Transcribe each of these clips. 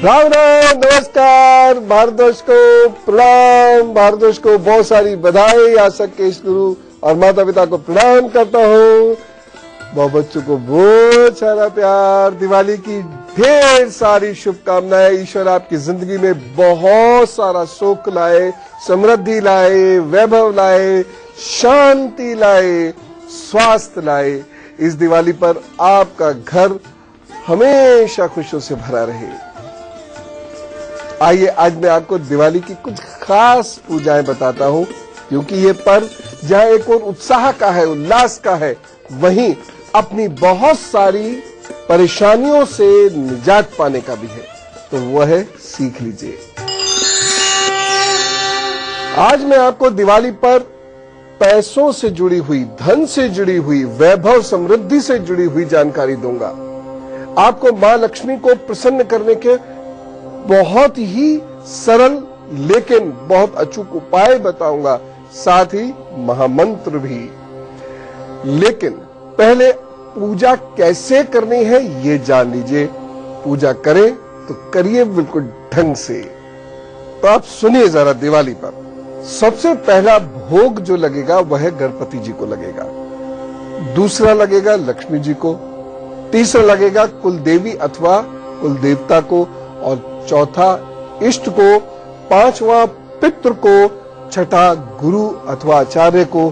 राम राम, नमस्कार। भारतवर्ष को प्रणाम, भारतवर्ष को बहुत सारी बधाई। आज केश गुरु और माता पिता को प्रणाम करता हूँ। बहुत बच्चों को बहुत सारा प्यार। दिवाली की ढेर सारी शुभकामनाएं। ईश्वर आपकी जिंदगी में बहुत सारा सुख लाए, समृद्धि लाए, वैभव लाए, शांति लाए, स्वास्थ्य लाए। इस दिवाली पर आपका घर हमेशा खुशियों से भरा रहे। आइए आज मैं आपको दिवाली की कुछ खास पूजाएं बताता हूं, क्योंकि ये पर्व जहां एक और उत्साह का है, उल्लास का है, वहीं अपनी बहुत सारी परेशानियों से निजात पाने का भी है। तो वह है, सीख लीजिए। आज मैं आपको दिवाली पर पैसों से जुड़ी हुई, धन से जुड़ी हुई, वैभव समृद्धि से जुड़ी हुई जानकारी दूंगा। आपको मां लक्ष्मी को प्रसन्न करने के बहुत ही सरल लेकिन बहुत अचूक उपाय बताऊंगा, साथ ही महामंत्र भी। लेकिन पहले पूजा कैसे करनी है ये जान लीजिए। पूजा करें तो करिए बिल्कुल ढंग से। तो आप सुनिए जरा। दिवाली पर सबसे पहला भोग जो लगेगा वह गणपति जी को लगेगा, दूसरा लगेगा लक्ष्मी जी को, तीसरा लगेगा कुल देवी अथवा कुल देवता को, और चौथा इष्ट को, पांचवा पितृ को, छठा गुरु अथवा आचार्य को,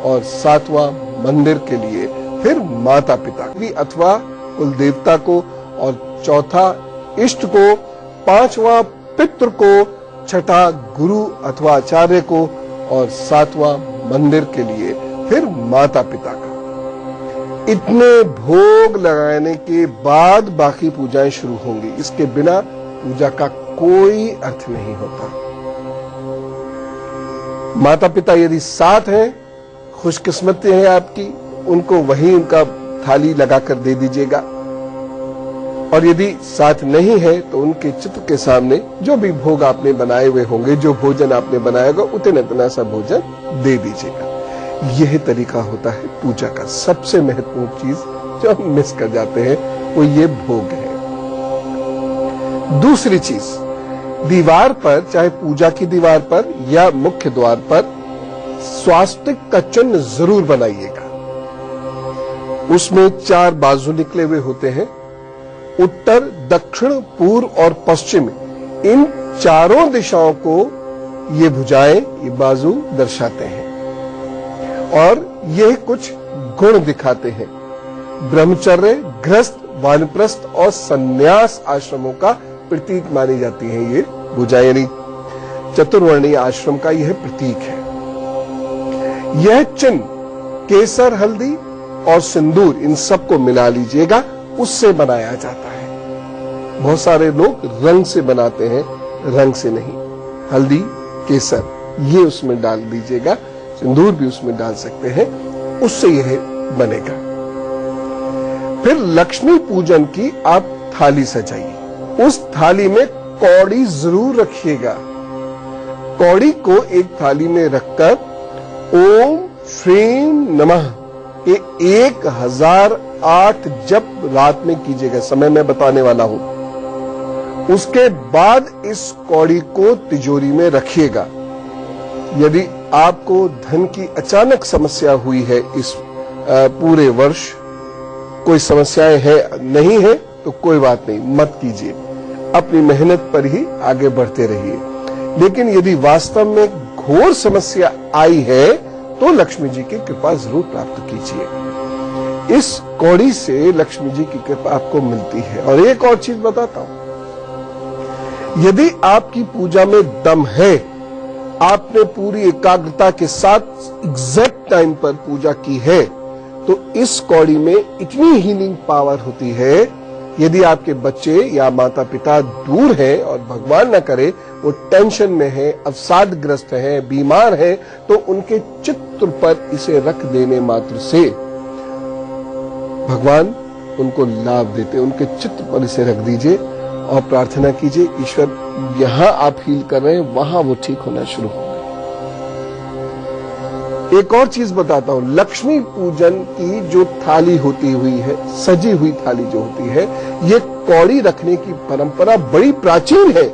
और सातवां मंदिर के लिए, फिर माता पिता भी अथवा कुल देवता को, और चौथा इष्ट को, पांचवा पितृ को, छठा गुरु अथवा आचार्य को, और सातवां मंदिर के लिए, फिर माता पिता का। इतने भोग लगाने के बाद बाकी पूजाएं शुरू होंगी। इसके बिना पूजा का कोई अर्थ नहीं होता। माता पिता यदि साथ हैं, खुशकिस्मती है आपकी, उनको वहीं उनका थाली लगाकर दे दीजिएगा। और यदि साथ नहीं है तो उनके चित्र के सामने जो भी भोग आपने बनाए हुए होंगे, जो भोजन आपने बनाया होगा, उतना सा भोजन दे दीजिएगा। यह तरीका होता है पूजा का। सबसे महत्वपूर्ण चीज जो हम मिस कर जाते हैं वो ये भोग है। दूसरी चीज, दीवार पर, चाहे पूजा की दीवार पर या मुख्य द्वार पर, स्वास्तिक का चिन्ह जरूर बनाइएगा। उसमें 4 बाजू निकले हुए होते हैं। उत्तर, दक्षिण, पूर्व और पश्चिम, इन चारों दिशाओं को ये भुजाएं, ये बाजू दर्शाते हैं और ये कुछ गुण दिखाते हैं। ब्रह्मचर्य, गृहस्थ, वानप्रस्थ और संन्यास आश्रमों का प्रतीक मानी जाती है ये भुजाएं, यानी चतुर्वर्णीय आश्रम का यह प्रतीक है। यह चिन्ह केसर, हल्दी और सिंदूर, इन सबको मिला लीजिएगा, उससे बनाया जाता है। बहुत सारे लोग रंग से बनाते हैं, रंग से नहीं। हल्दी, केसर ये उसमें डाल दीजिएगा, सिंदूर भी उसमें डाल सकते हैं, उससे यह बनेगा। फिर लक्ष्मी पूजन की आप थाली सजाइए। उस थाली में कौड़ी जरूर रखिएगा। कौड़ी को एक थाली में रखकर ओम श्रीम नमः ये 1008 जप रात में कीजिएगा। समय मैं बताने वाला हूं। उसके बाद इस कौड़ी को तिजोरी में रखिएगा। यदि आपको धन की अचानक समस्या हुई है इस पूरे वर्ष, कोई समस्याएं नहीं है तो कोई बात नहीं, मत कीजिए, अपनी मेहनत पर ही आगे बढ़ते रहिए। लेकिन यदि वास्तव में घोर समस्या आई है तो लक्ष्मी जी की कृपा जरूर प्राप्त कीजिए। इस कौड़ी से लक्ष्मी जी की कृपा आपको मिलती है। और एक और चीज बताता हूं, यदि आपकी पूजा में दम है, आपने पूरी एकाग्रता के साथ एग्जैक्ट टाइम पर पूजा की है, तो इस कौड़ी में इतनी हीलिंग पावर होती है, यदि आपके बच्चे या माता पिता दूर हैं और भगवान न करे वो टेंशन में है, अवसादग्रस्त है, बीमार है, तो उनके चित्र पर इसे रख देने मात्र से भगवान उनको लाभ देते। उनके चित्र पर इसे रख दीजिए और प्रार्थना कीजिए, ईश्वर यहां आप हील कर रहे हैं, वहां वो ठीक होना शुरू होगा। एक और चीज बताता हूं, लक्ष्मी पूजन की जो थाली होती हुई है, सजी हुई थाली जो होती है, ये कौड़ी रखने की परंपरा बड़ी प्राचीन है,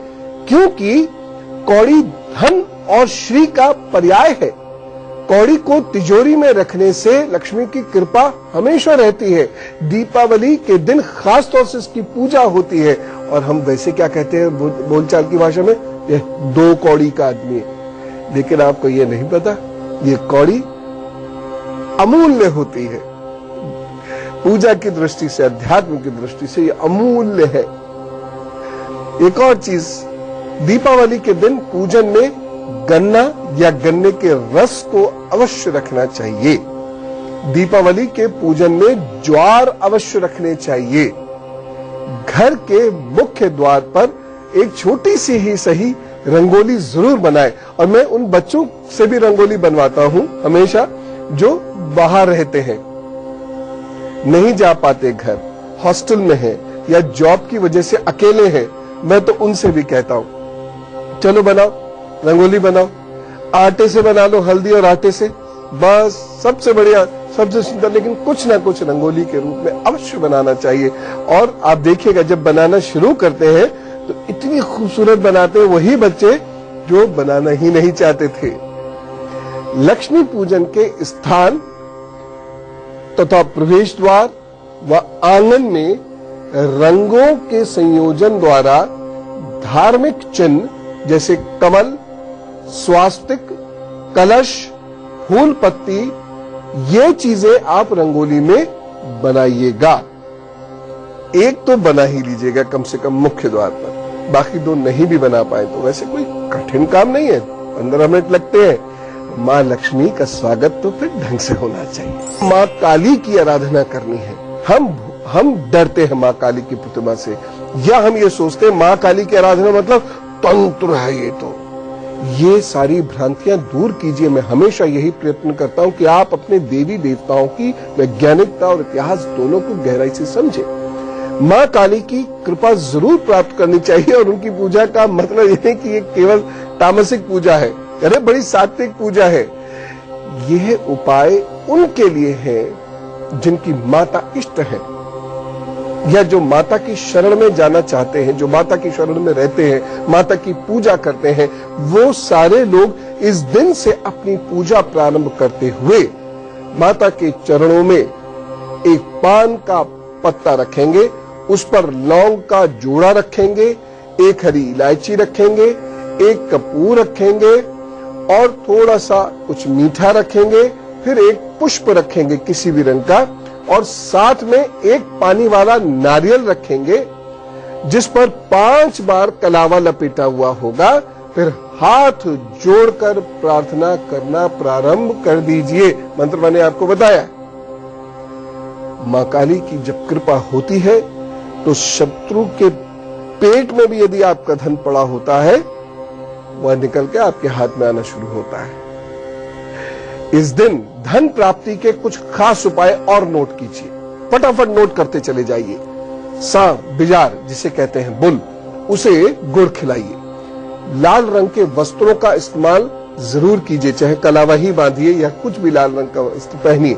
क्योंकि कौड़ी धन और श्री का पर्याय है। कौड़ी को तिजोरी में रखने से लक्ष्मी की कृपा हमेशा रहती है। दीपावली के दिन खास तौर से इसकी पूजा होती है। और हम वैसे क्या कहते हैं बोलचाल की भाषा में, ये 2 कौड़ी का आदमी है। लेकिन आपको ये नहीं पता, ये कौड़ी अमूल्य होती है। पूजा की दृष्टि से, अध्यात्म की दृष्टि से ये अमूल्य है। एक और चीज, दीपावली के दिन पूजन में गन्ना या गन्ने के रस को अवश्य रखना चाहिए। दीपावली के पूजन में ज्वार अवश्य रखने चाहिए। घर के मुख्य द्वार पर एक छोटी सी ही सही रंगोली जरूर बनाएं। और मैं उन बच्चों से भी रंगोली बनवाता हूं हमेशा जो बाहर रहते हैं, नहीं जा पाते, घर हॉस्टल में है या जॉब की वजह से अकेले हैं। मैं तो उनसे भी कहता हूं, चलो बनाओ, रंगोली बनाओ, आटे से बना लो, हल्दी और आटे से, बस सबसे बढ़िया, सबसे सुंदर। लेकिन कुछ ना कुछ रंगोली के रूप में अवश्य बनाना चाहिए। और आप देखिएगा जब बनाना शुरू करते हैं तो इतनी खूबसूरत बनाते हैं वही बच्चे जो बनाना ही नहीं चाहते थे। लक्ष्मी पूजन के स्थान तथा प्रवेश द्वार व आंगन में रंगों के संयोजन द्वारा धार्मिक चिन्ह जैसे कमल, स्वास्तिक, कलश, फूल पत्ती, ये चीजें आप रंगोली में बनाइएगा। एक तो बना ही लीजिएगा कम से कम मुख्य द्वार पर, बाकी 2 नहीं भी बना पाए तो वैसे कोई कठिन काम नहीं है, 15 मिनट लगते हैं। मां लक्ष्मी का स्वागत तो फिर ढंग से होना चाहिए। मां काली की आराधना करनी है। हम डरते हैं मां काली की प्रतिमा से, या हम ये सोचते हैं मां काली की आराधना मतलब तंत्र है। ये सारी भ्रांतियां दूर कीजिए। मैं हमेशा यही प्रयत्न करता हूं कि आप अपने देवी देवताओं की वैज्ञानिकता और इतिहास दोनों को गहराई से समझें। मां काली की कृपा जरूर प्राप्त करनी चाहिए। और उनकी पूजा का मतलब यह है कि ये केवल तामसिक पूजा है, अरे बड़ी सात्विक पूजा है। यह उपाय उनके लिए है जिनकी माता इष्ट है, या जो माता की शरण में जाना चाहते हैं, जो माता की शरण में रहते हैं, माता की पूजा करते हैं। वो सारे लोग इस दिन से अपनी पूजा प्रारंभ करते हुए माता के चरणों में एक पान का पत्ता रखेंगे, उस पर लौंग का जोड़ा रखेंगे, 1 हरी इलायची रखेंगे, 1 कपूर रखेंगे और थोड़ा सा कुछ मीठा रखेंगे, फिर 1 पुष्प रखेंगे किसी भी रंग का, और साथ में 1 पानी वाला नारियल रखेंगे जिस पर 5 बार कलावा लपेटा हुआ होगा। फिर हाथ जोड़कर प्रार्थना करना प्रारंभ कर दीजिए। मंत्र मैंने आपको बताया। मां काली की जब कृपा होती है तो शत्रु के पेट में भी यदि आपका धन पड़ा होता है, वह निकल के आपके हाथ में आना शुरू होता है। इस दिन धन प्राप्ति के कुछ खास उपाय और नोट कीजिए, फटाफट नोट करते चले जाइए। सांप, बिजार जिसे कहते हैं बुल, उसे गुड़ खिलाइए। लाल रंग के वस्त्रों का इस्तेमाल जरूर कीजिए, चाहे कलावा ही बांधिए या कुछ भी लाल रंग का वस्त्र पहनिए।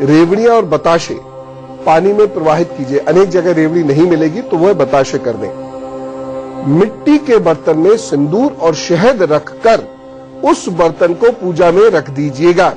रेवड़ियां और बताशे पानी में प्रवाहित कीजिए। अनेक जगह रेवड़ी नहीं मिलेगी तो वह बताशे कर दें। मिट्टी के बर्तन में सिंदूर और शहद रखकर उस बर्तन को पूजा में रख दीजिएगा।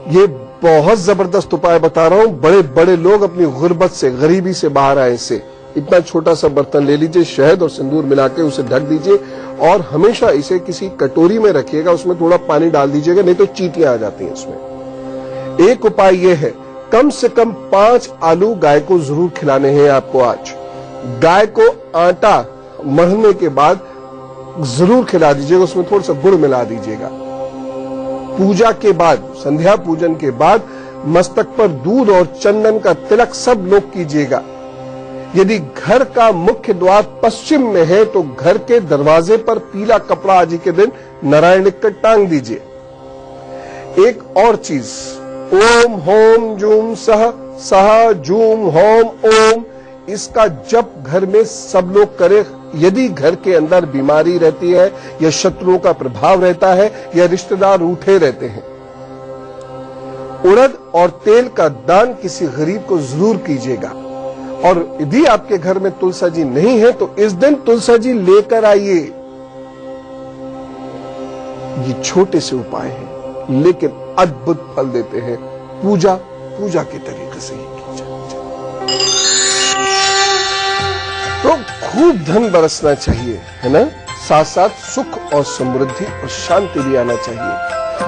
ये बहुत जबरदस्त उपाय बता रहा हूं। बड़े बड़े लोग अपनी गुर्बत से, गरीबी से बाहर आए से इतना छोटा सा बर्तन ले लीजिए, शहद और सिंदूर मिला के उसे ढक दीजिए और हमेशा इसे किसी कटोरी में रखिएगा। उसमें थोड़ा पानी डाल दीजिएगा, नहीं तो चींटियां आ जाती हैं इसमें। एक उपाय यह है, कम से कम 5 आलू गाय को जरूर खिलाने हैं आपको आज। गाय को आटा मढ़ने के बाद जरूर खिला दीजिएगा, उसमें थोड़ा सा गुड़ मिला दीजिएगा। पूजा के बाद, संध्या पूजन के बाद मस्तक पर दूध और चंदन का तिलक सब लोग कीजिएगा। यदि घर का मुख्य द्वार पश्चिम में है तो घर के दरवाजे पर पीला कपड़ा आज के दिन नारायण लिखकर टांग दीजिए। एक और चीज, ओम होम जूम सह सह जूम होम ओम, इसका जप घर में सब लोग करें। यदि घर के अंदर बीमारी रहती है या शत्रुओं का प्रभाव रहता है या रिश्तेदार रूठे रहते हैं, उड़द और तेल का दान किसी गरीब को जरूर कीजिएगा। और यदि आपके घर में तुलसा जी नहीं है तो इस दिन तुलसा जी लेकर आइए। ये छोटे से उपाय हैं लेकिन अद्भुत फल देते हैं। पूजा के तरीके से ही की जाए तो खूब धन बरसना चाहिए, है ना। साथ साथ सुख और समृद्धि और शांति भी आना चाहिए।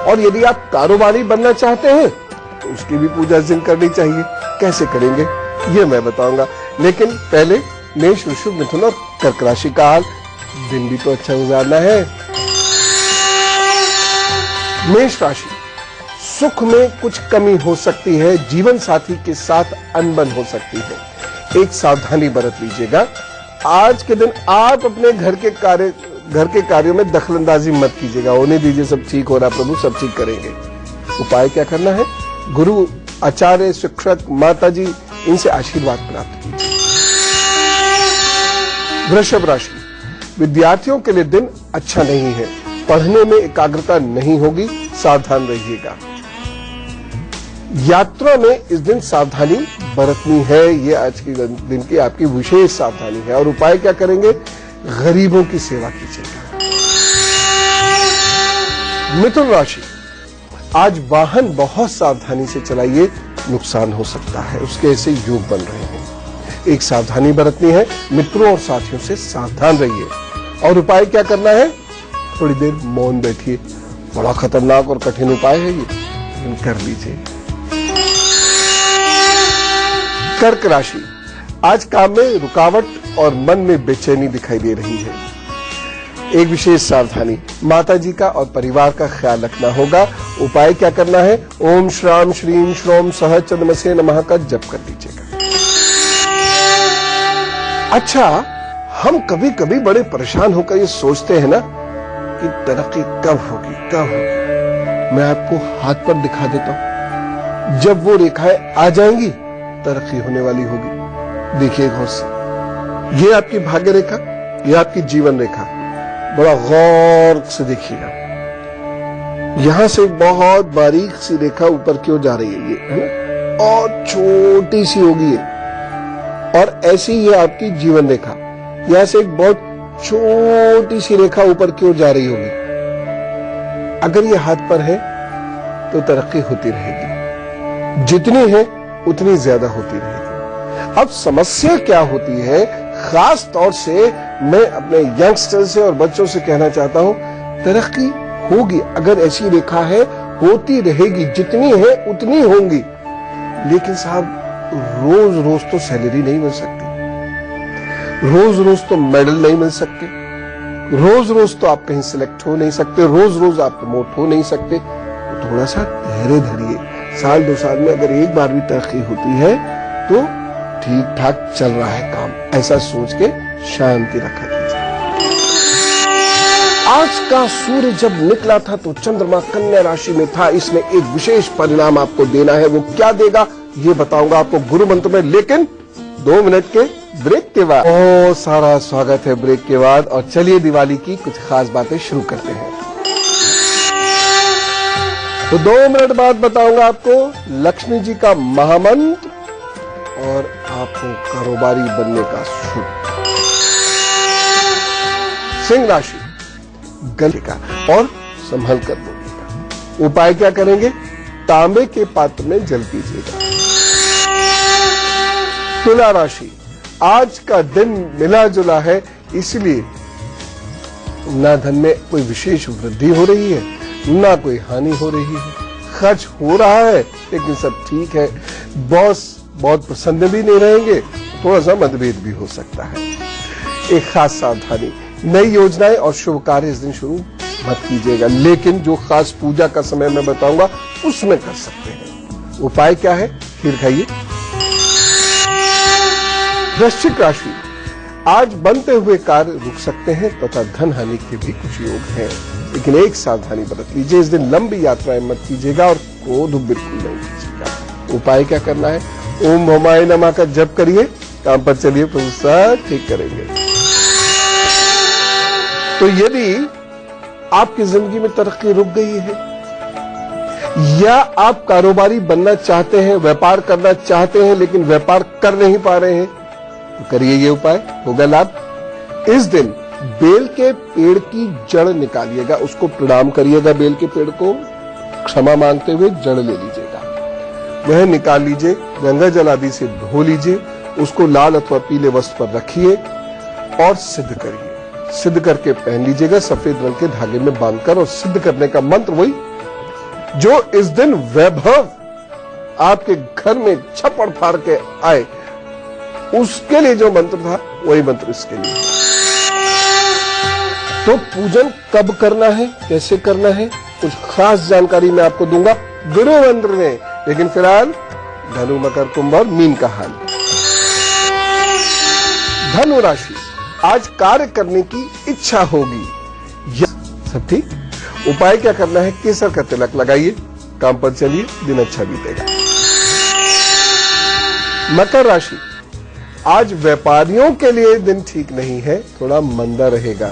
और यदि आप कारोबारी बनना चाहते हैं तो उसकी भी पूजा इस दिन करनी चाहिए। कैसे करेंगे ये मैं बताऊंगा, लेकिन पहले मेष, वृषभ, मिथुन और कर्क राशि का हाल। दिन भी तो अच्छा गुजारना है। मेष राशि, सुख में कुछ कमी हो सकती है। जीवन साथी के साथ अनबन हो सकती है। एक सावधानी बरत लीजिएगा। आज के दिन आप अपने घर के कार्यों में दखलंदाजी मत कीजिएगा। होने दीजिए, सब ठीक हो रहा प्रभु, सब ठीक करेंगे। उपाय क्या करना है? गुरु, आचार्य, शिक्षक, माताजी, इनसे आशीर्वाद प्राप्त कीजिए। वृषभ राशि, विद्यार्थियों के लिए दिन अच्छा नहीं है। पढ़ने में एकाग्रता नहीं होगी, सावधान रहिएगा। यात्रा में इस दिन सावधानी बरतनी है। ये आज के दिन की आपकी विशेष सावधानी है। और उपाय क्या करेंगे? गरीबों की सेवा कीजिएगा। मिथुन राशि, आज वाहन बहुत सावधानी से चलाइए, नुकसान हो सकता है। उसके ऐसे योग बन रहे हैं। एक सावधानी बरतनी है। मित्रों और साथियों से सावधान रहिए। और उपाय क्या करना है? थोड़ी देर मौन बैठिए। बड़ा खतरनाक और कठिन उपाय है ये, लेकिन कर लीजिए। कर्क राशि, आज काम में रुकावट और मन में बेचैनी दिखाई दे रही है। एक विशेष सावधानी, माताजी का और परिवार का ख्याल रखना होगा। उपाय क्या करना है? ओम श्राम श्रीम श्रोम सह चंद्रमसे नमः का जप कर लीजिएगा। अच्छा, हम कभी कभी बड़े परेशान होकर ये सोचते हैं ना कि तरक्की कब होगी। मैं आपको हाथ पर दिखा देता हूं। जब वो रेखाएं आ जाएंगी तरक्की होने वाली होगी। देखिए गौर से, ये आपकी भाग्य रेखा, ये आपकी जीवन रेखा। बड़ा गौर से देखिएगा। यहां से बहुत बारीक सी रेखा ऊपर की ओर जा रही है, ये है ना, और छोटी सी होगी ये। और ऐसी ये आपकी जीवन रेखा, यहां से एक बहुत छोटी सी रेखा ऊपर की ओर जा रही होगी। अगर ये हाथ पर है तो तरक्की होती रहेगी। जितनी है उतनी ज्यादा होती रहेगी। अब समस्या क्या होती है? खास तौर से मैं अपने यंगस्टर से और बच्चों से कहना चाहता हूं, तरक्की होगी। अगर ऐसी रेखा है, होती रहेगी। जितनी है उतनी होंगी। लेकिन साहब, रोज रोज तो सैलरी नहीं मिल सकती। रोज रोज तो मेडल नहीं मिल सकते। रोज रोज तो आप कहीं सिलेक्ट हो नहीं सकते। रोज रोज आप प्रमोट हो नहीं सकते। तो थोड़ा सा धैर्य धरिए। साल 2 साल में अगर एक बार भी तरक्की होती है तो ठीक ठाक चल रहा है काम, ऐसा सोच के शांति रखा कीजिए। आज का सूर्य जब निकला था तो चंद्रमा कन्या राशि में था। इसने एक विशेष परिणाम आपको देना है। वो क्या देगा ये बताऊंगा आपको गुरु मंत्र में, लेकिन 2 मिनट के ब्रेक के बाद। बहुत सारा स्वागत है ब्रेक के बाद। और चलिए दिवाली की कुछ खास बातें शुरू करते हैं। तो 2 मिनट बाद बताऊंगा आपको लक्ष्मी जी का महामंत्र और आपको कारोबारी बनने का सूत्र। सिंह राशि, गले का और संभल कर बोलिएगा। उपाय क्या करेंगे? तांबे के पात्र में जल पीजिएगा। तुला राशि, आज का दिन मिला जुला है, इसलिए ना धन में कोई विशेष वृद्धि हो रही है, ना कोई हानि हो रही है। खर्च हो रहा है लेकिन सब ठीक है। बॉस बहुत प्रसन्न भी नहीं रहेंगे, थोड़ा सा मतभेद भी हो सकता है। एक खास सावधानी, नई योजनाएं और शुभ कार्य इस दिन शुरू मत कीजिएगा। लेकिन जो खास पूजा का समय मैं बताऊंगा उसमें कर सकते हैं। उपाय क्या है? खीर खाइए। वृश्चिक राशि, आज बनते हुए कार्य रुक सकते हैं तथा धन हानि के भी कुछ योग हैं। लेकिन एक सावधानी बरत लीजिए, इस दिन लंबी यात्राएं मत कीजिएगा और क्रोध बिल्कुल नहीं कीजिएगा। उपाय क्या करना है? ओम भौमाय नमः का जप करिए, काम पर चलिए, प्रभु सब ठीक करेंगे। तो यदि आपकी जिंदगी में तरक्की रुक गई है, या आप कारोबारी बनना चाहते हैं, व्यापार करना चाहते हैं लेकिन व्यापार कर नहीं पा रहे हैं, तो करिए ये उपाय, होगा लाभ। इस दिन बेल के पेड़ की जड़ निकालिएगा, उसको प्रणाम करिएगा, बेल के पेड़ को क्षमा मांगते हुए जड़ ले लीजिएगा, वह निकाल लीजिए, गंगा जल आदि से धो लीजिए, उसको लाल अथवा पीले वस्त्र पर रखिए और सिद्ध करिए। सिद्ध करके पहन लीजिएगा सफेद रंग के धागे में बांधकर। और सिद्ध करने का मंत्र वही जो इस दिन वैभव आपके घर में छप्पड़ फाड़ के आए, उसके लिए जो मंत्र था वही मंत्र इसके लिए। तो पूजन कब करना है, कैसे करना है, कुछ खास जानकारी मैं आपको दूंगा गुरु मंत्र में। लेकिन फिलहाल धनु, मकर, कुंभ और मीन का हाल। धनु राशि, आज कार्य करने की इच्छा होगी, सब ठीक। उपाय क्या करना है, केसर का तिलक लगाइए, काम पर चलिए, दिन अच्छा बीतेगा। मकर राशि, आज व्यापारियों के लिए दिन ठीक नहीं है, थोड़ा मंदा रहेगा,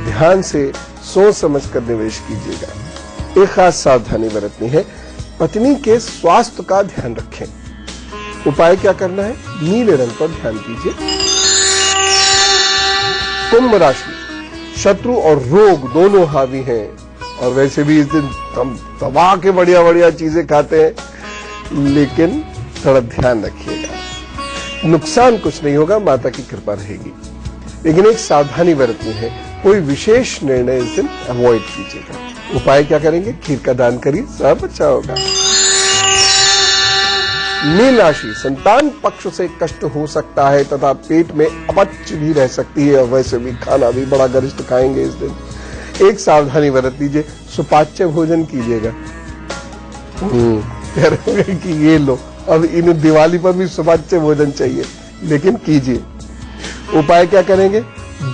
ध्यान से सोच समझ कर निवेश कीजिएगा। एक खास सावधानी बरतनी है, पत्नी के स्वास्थ्य का ध्यान रखें। उपाय क्या करना है, नीले रंग पर ध्यान कीजिए। कुंभ राशि, शत्रु और रोग दोनों हावी हैं, और वैसे भी इस दिन हम दबा के बढ़िया बढ़िया चीजें खाते हैं, लेकिन थोड़ा ध्यान रखिएगा, नुकसान कुछ नहीं होगा, माता की कृपा रहेगी। लेकिन एक सावधानी बरतनी है, कोई विशेष निर्णय इस दिन अवॉइड कीजिएगा। उपाय क्या करेंगे, खीर का दान करिए, सब अच्छा होगा। मीन राशि, संतान पक्ष से कष्ट हो सकता है तथा पेट में अपच भी रह सकती है, और वैसे भी खाना भी बड़ा गरिष्ठ खाएंगे इस दिन। एक सावधानी बरत लीजिए, सुपाच्य भोजन कीजिएगा। कह रहे हैं कि ये लो, अब इन दिवाली पर भी सुपाच्य भोजन चाहिए, लेकिन कीजिए। उपाय क्या करेंगे,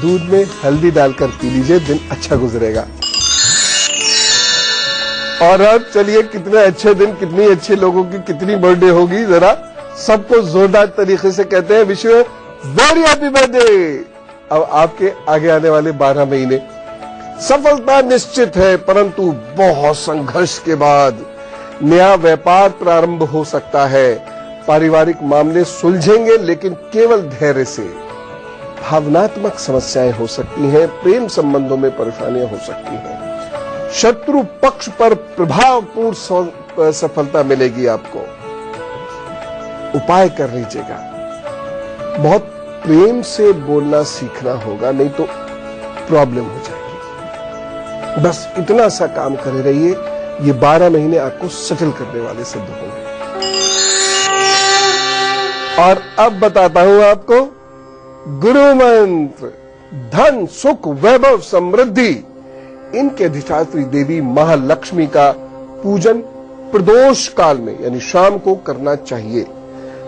दूध में हल्दी डालकर पी लीजिए, दिन अच्छा गुजरेगा। और अब चलिए, कितने अच्छे दिन, कितनी अच्छे लोगों की कितनी बर्थडे होगी, जरा सबको जोरदार तरीके से कहते हैं wish you very happy birthday. अब आपके आगे आने वाले 12 महीने सफलता निश्चित है, परंतु बहुत संघर्ष के बाद नया व्यापार प्रारंभ हो सकता है। पारिवारिक मामले सुलझेंगे, लेकिन केवल धैर्य से। भावनात्मक समस्याएं हो सकती हैं, प्रेम संबंधों में परेशानियां हो सकती हैं। शत्रु पक्ष पर प्रभावपूर्ण सफलता मिलेगी आपको। उपाय कर लीजिएगा, बहुत प्रेम से बोलना सीखना होगा, नहीं तो प्रॉब्लम हो जाएगी। बस इतना सा काम करे रहिए, ये 12 महीने आपको सेटल करने वाले सिद्ध होंगे। और अब बताता हूं आपको गुरु मंत्र। धन, सुख, वैभव, समृद्धि, इनके अधिष्ठात्री देवी महालक्ष्मी का पूजन प्रदोष काल में यानी शाम को करना चाहिए।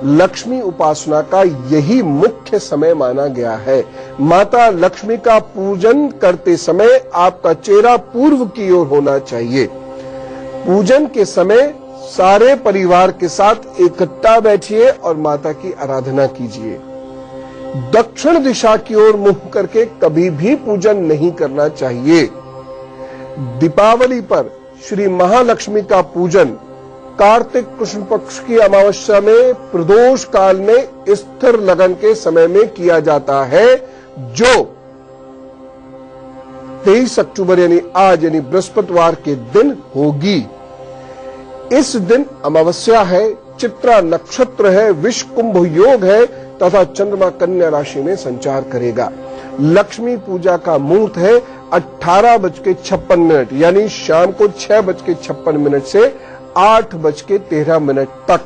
लक्ष्मी उपासना का यही मुख्य समय माना गया है। माता लक्ष्मी का पूजन करते समय आपका चेहरा पूर्व की ओर होना चाहिए। पूजन के समय सारे परिवार के साथ इकट्ठा बैठिए और माता की आराधना कीजिए। दक्षिण दिशा की ओर मुंह करके कभी भी पूजन नहीं करना चाहिए। दीपावली पर श्री महालक्ष्मी का पूजन कार्तिक कृष्ण पक्ष की अमावस्या में प्रदोष काल में स्थिर लगन के समय में किया जाता है, जो 23 अक्टूबर यानी आज यानी बृहस्पतिवार के दिन होगी। इस दिन अमावस्या है, चित्रा नक्षत्र है, विष कुंभ योग है तथा चंद्रमा कन्या राशि में संचार करेगा। लक्ष्मी पूजा का मुहूर्त है 18:56 यानी शाम को 6:56 से 8:13 तक।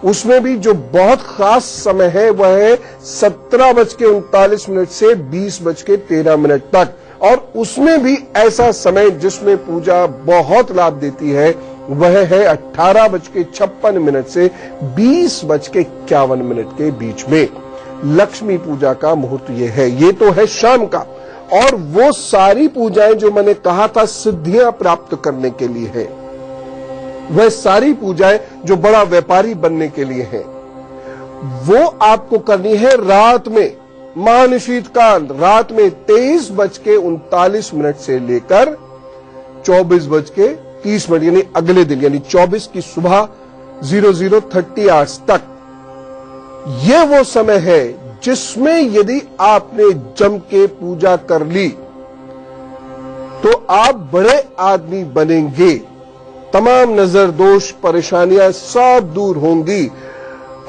उसमें भी जो बहुत खास समय है वह है 17:39 से 20:13 तक। और उसमें भी ऐसा समय जिसमें पूजा बहुत लाभ देती है वह है 18:56 से 20:51 के बीच में। लक्ष्मी पूजा का मुहूर्त ये है। ये तो है शाम का। और वो सारी पूजाएं जो मैंने कहा था सिद्धियां प्राप्त करने के लिए है, वह सारी पूजाएं जो बड़ा व्यापारी बनने के लिए है, वो आपको करनी है रात में। महानिशीतकाल रात में 23:39 से लेकर 24:13 30 मिनट यानी अगले दिन यानी 24 की सुबह 00:30 आवर्स तक यह वो समय है जिसमें यदि आपने जम के पूजा कर ली तो आप बड़े आदमी बनेंगे। तमाम नजर दोष परेशानियां सब दूर होंगी।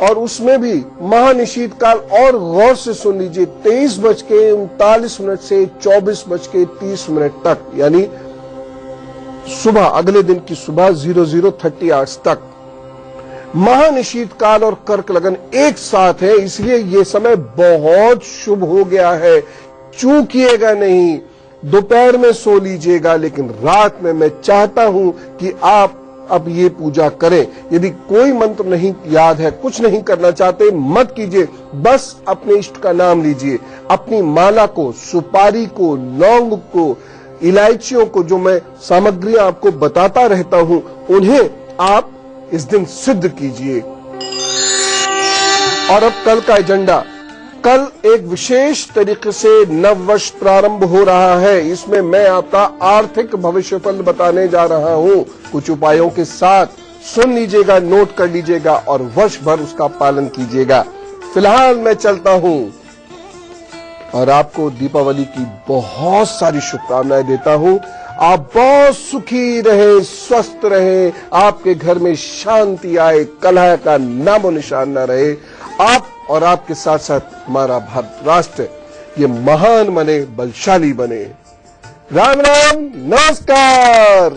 और उसमें भी महानिशीत काल और गौर से सुन लीजिए 23:39 से 24:30 तक यानी सुबह अगले दिन की सुबह 00:30 आवर्स तक महानिशीत काल और कर्क लगन एक साथ है। इसलिए यह समय बहुत शुभ हो गया है। चूकिएगा नहीं। दोपहर में सो लीजिएगा लेकिन रात में मैं चाहता हूं कि आप अब ये पूजा करें। यदि कोई मंत्र नहीं याद है, कुछ नहीं करना चाहते, मत कीजिए। बस अपने इष्ट का नाम लीजिए। अपनी माला को, सुपारी को, लौंग को, इलायचियों को, जो मैं सामग्रियां आपको बताता रहता हूं, उन्हें आप इस दिन सिद्ध कीजिए। और अब कल का एजेंडा। कल एक विशेष तरीके से नववर्ष प्रारंभ हो रहा है। इसमें मैं आपका आर्थिक भविष्यफल बताने जा रहा हूं कुछ उपायों के साथ। सुन लीजिएगा, नोट कर लीजिएगा और वर्ष भर उसका पालन कीजिएगा। फिलहाल मैं चलता हूं और आपको दीपावली की बहुत सारी शुभकामनाएं देता हूं। आप बहुत सुखी रहे, स्वस्थ रहे, आपके घर में शांति आए, कलह का नामो निशान न रहे। आप और आपके साथ साथ हमारा भारत राष्ट्र ये महान बने, बलशाली बने। राम राम, नमस्कार।